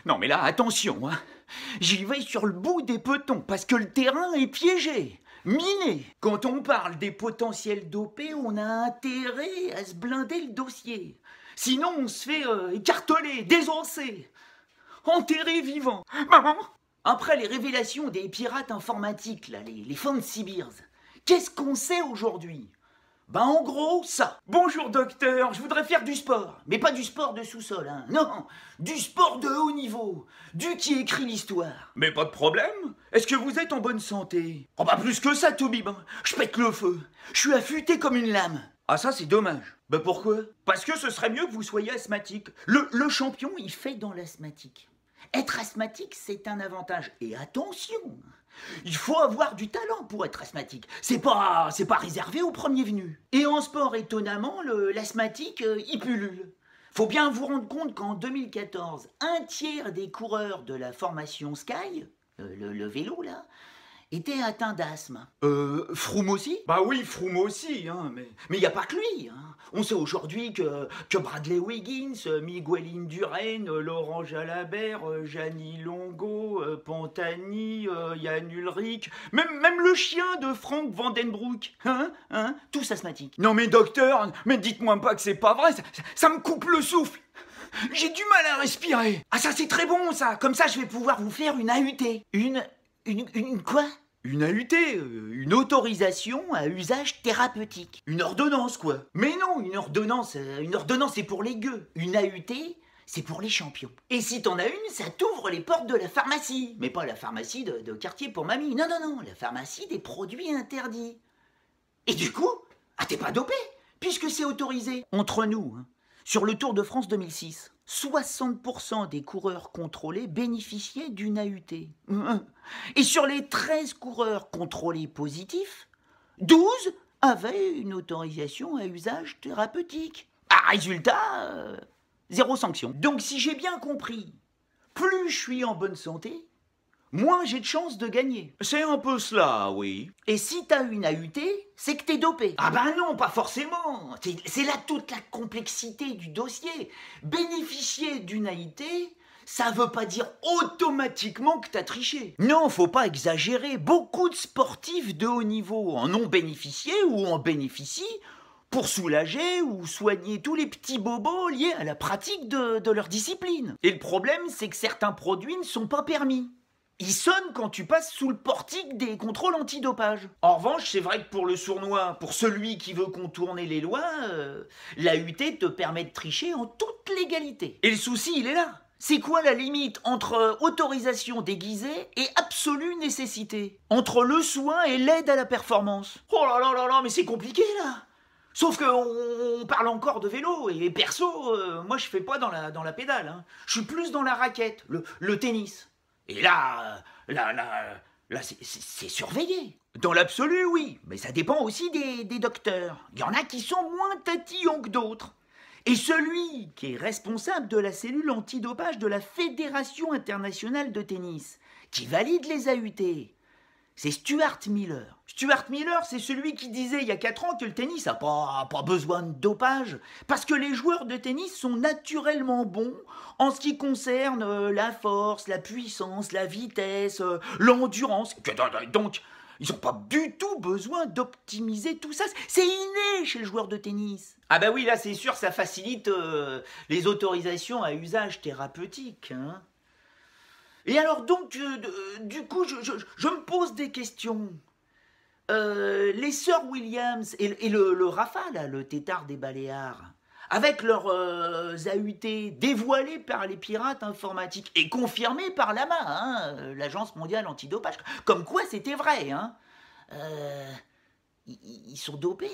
Non mais là, attention, hein. J'y vais sur le bout des petons, parce que le terrain est piégé, miné. Quand on parle des potentiels dopés, on a intérêt à se blinder le dossier. Sinon, on se fait écarteler, désosser, enterrer vivant. Maman. Après les révélations des pirates informatiques, là, les Fancy Bears, qu'est-ce qu'on sait aujourd'hui? Ben en gros, ça. Bonjour docteur, je voudrais faire du sport. Mais pas du sport de sous-sol, hein. Non, du sport de haut niveau. Du qui écrit l'histoire. Mais pas de problème. Est-ce que vous êtes en bonne santé? Oh bah plus que ça, Toby, ben. Je pète le feu. Je suis affûté comme une lame. Ah ça, c'est dommage. Ben pourquoi? Parce que ce serait mieux que vous soyez asthmatique. Le champion, il fait dans l'asthmatique. Être asthmatique, c'est un avantage. Et attention, il faut avoir du talent pour être asthmatique. C'est pas réservé aux premiers venus. Et en sport, étonnamment, l'asthmatique, il pullule. Faut bien vous rendre compte qu'en 2014, un tiers des coureurs de la formation Sky, le vélo là, était atteint d'asthme. Froome aussi? Bah oui, Froome aussi, hein, mais y a pas que lui, hein. On sait aujourd'hui que Bradley Wiggins, Miguel Indurain, Laurent Jalabert, Gianni Longo, Pantani, Yann Ulrich, même le chien de Frank Vandenbroek, hein, tous asthmatiques. Non mais docteur, mais dites-moi pas que c'est pas vrai, ça me coupe le souffle. J'ai du mal à respirer. Ah ça c'est très bon ça, comme ça je vais pouvoir vous faire une AUT. Une quoi? Une AUT, une autorisation à usage thérapeutique. Une ordonnance, quoi. Mais non, une ordonnance, c'est pour les gueux. Une AUT, c'est pour les champions. Et si t'en as une, ça t'ouvre les portes de la pharmacie. Mais pas la pharmacie de quartier pour mamie. Non, la pharmacie des produits interdits. Et du coup, t'es pas dopé, puisque c'est autorisé. Entre nous, hein, sur le Tour de France 2006, 60% des coureurs contrôlés bénéficiaient d'une AUT. Et sur les 13 coureurs contrôlés positifs, 12 avaient une autorisation à usage thérapeutique. Résultat, zéro sanction. Donc si j'ai bien compris, plus je suis en bonne santé, moins j'ai de chances de gagner. C'est un peu cela, oui. Et si t'as une AUT, c'est que t'es dopé. Ah bah non, pas forcément. C'est là toute la complexité du dossier. Bénéficier d'une AUT, ça veut pas dire automatiquement que t'as triché. Non, faut pas exagérer. Beaucoup de sportifs de haut niveau en ont bénéficié ou en bénéficient pour soulager ou soigner tous les petits bobos liés à la pratique de leur discipline. Et le problème, c'est que certains produits ne sont pas permis. Il sonne quand tu passes sous le portique des contrôles antidopage. En revanche, c'est vrai que pour le sournois, pour celui qui veut contourner les lois, l'AUT te permet de tricher en toute légalité. Et le souci, il est là. C'est quoi la limite entre autorisation déguisée et absolue nécessité? Entre le soin et l'aide à la performance? Oh là là là là, mais c'est compliqué là. Sauf qu'on parle encore de vélo, et perso, moi je fais pas dans la pédale, hein. Je suis plus dans la raquette, le tennis. Et là, c'est surveillé. Dans l'absolu, oui, mais ça dépend aussi des docteurs. Il y en a qui sont moins tatillons que d'autres. Et celui qui est responsable de la cellule antidopage de la Fédération internationale de tennis, qui valide les AUT, c'est Stuart Miller. Stuart Miller, c'est celui qui disait il y a 4 ans que le tennis n'a pas besoin de dopage, parce que les joueurs de tennis sont naturellement bons en ce qui concerne la force, la puissance, la vitesse, l'endurance. Donc, ils n'ont pas du tout besoin d'optimiser tout ça. C'est inné chez le joueur de tennis. Ah bah oui, là c'est sûr, ça facilite les autorisations à usage thérapeutique, hein. Et alors donc, du coup, je me pose des questions. Les sœurs Williams et le Rafa, là, le tétard des Baléares, avec leurs AUT dévoilés par les pirates informatiques et confirmés par l'AMA, hein, l'Agence mondiale antidopage, comme quoi c'était vrai, hein, ils sont dopés.